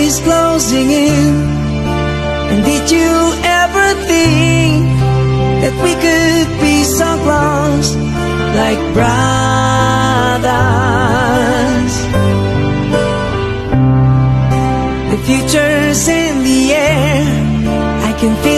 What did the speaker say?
is closing in. And did you ever think that we could be so close, like brothers? The future's in the air, I can feel